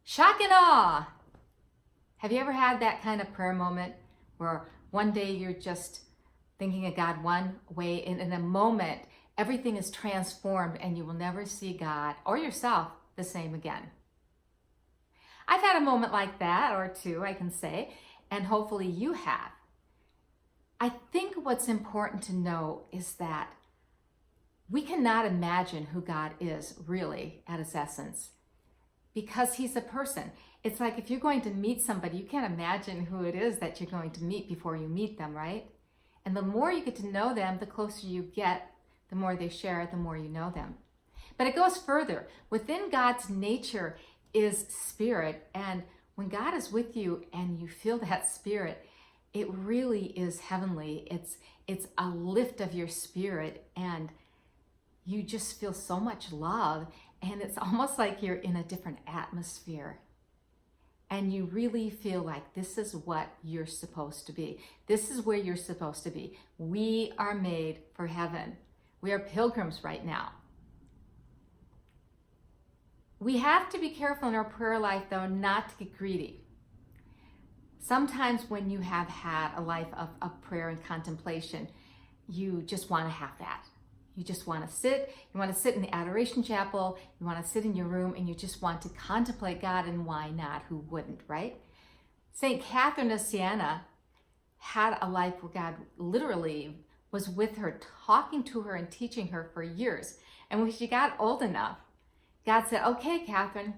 Shock and awe. Have you ever had that kind of prayer moment where one day you're just thinking of God one way, and in a moment, everything is transformed and you will never see God or yourself the same again? I've had a moment like that, or two, I can say, and hopefully you have. I think what's important to know is that we cannot imagine who God is really at his essence, because he's a person. It's like if you're going to meet somebody, you can't imagine who it is that you're going to meet before you meet them, right? And the more you get to know them, the closer you get, the more they share, the more you know them. But it goes further. Within God's nature is spirit, and when God is with you and you feel that spirit, it really is heavenly. It's a lift of your spirit, and you just feel so much love, and it's almost like you're in a different atmosphere. And you really feel like this is what you're supposed to be. This is where you're supposed to be. We are made for heaven. We are pilgrims right now. We have to be careful in our prayer life, though, not to get greedy. Sometimes when you have had a life of prayer and contemplation, you just want to have that. You just want to sit. You want to sit in the adoration chapel. You want to sit in your room and you just want to contemplate God, and why not? Who wouldn't, right? St. Catherine of Siena had a life where God literally was with her, talking to her and teaching her for years. And when she got old enough, God said, okay, Catherine,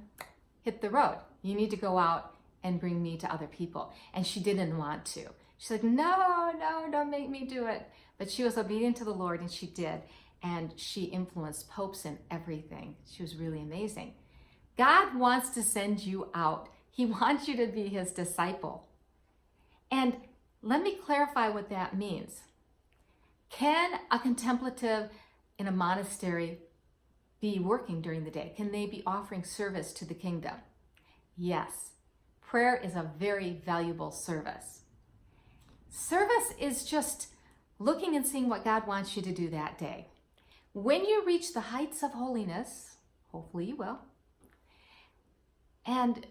hit the road. You need to go out and bring me to other people. And she didn't want to. She's like, no, don't make me do it. But she was obedient to the Lord, and she did. And she influenced popes and everything. She was really amazing. God wants to send you out. He wants you to be his disciple. And let me clarify what that means. Can a contemplative in a monastery be working during the day? Can they be offering service to the kingdom? Yes. Prayer is a very valuable service. Service is just looking and seeing what God wants you to do that day. When you reach the heights of holiness, hopefully you will, and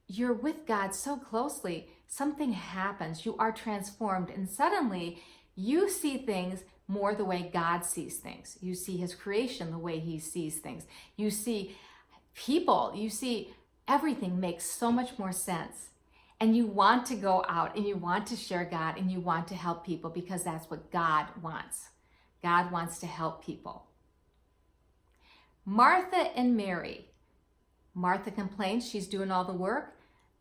you're with God so closely, something happens. You are transformed, and suddenly you see things more the way God sees things. You see his creation the way he sees things. You see people, you see everything makes so much more sense. And you want to go out and you want to share God and you want to help people, because that's what God wants. God wants to help people. Martha and Mary. Martha complains she's doing all the work,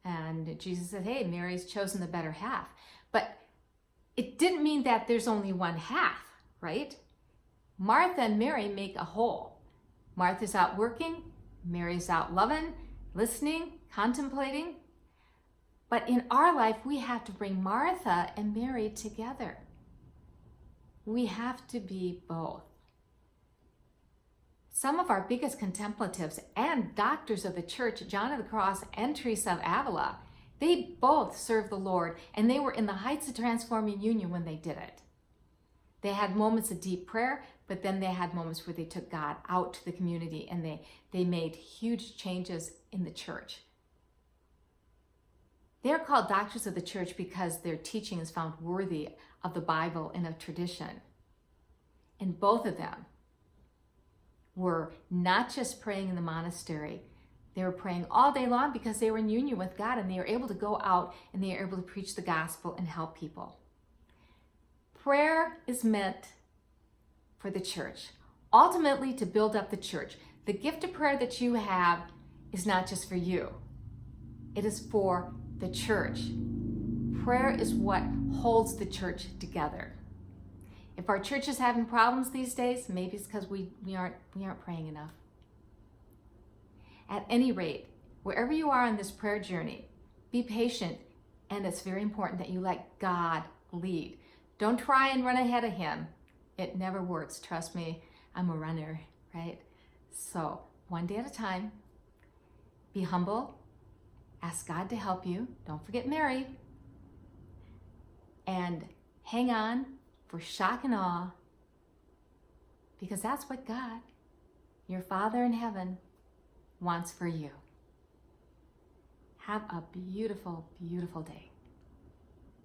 and Jesus said, hey, Mary's chosen the better half. But it didn't mean that there's only one half, right? Martha and Mary make a whole. Martha's out working, Mary's out loving, listening, contemplating. But in our life, we have to bring Martha and Mary together. We have to be both. Some of our biggest contemplatives and doctors of the church, John of the Cross and Teresa of Avila, they both served the Lord, and they were in the heights of transforming union when they did it. They had moments of deep prayer, but then they had moments where they took God out to the community, and they made huge changes in the church. They're called doctors of the church because their teaching is found worthy of the Bible and of tradition. And both of them were not just praying in the monastery. They were praying all day long because they were in union with God, and they were able to go out and they were able to preach the gospel and help people. Prayer is meant for the church, ultimately to build up the church. The gift of prayer that you have is not just for you. It is for the church. Prayer is what holds the church together. If our church is having problems these days, maybe it's because we aren't praying enough. At any rate, wherever you are on this prayer journey, be patient, and it's very important that you let God lead. Don't try and run ahead of him. It never works. Trust me, I'm a runner, right? So, one day at a time, be humble, ask God to help you. Don't forget Mary. And hang on for shock and awe, because that's what God, your Father in heaven, wants for you. Have a beautiful, beautiful day.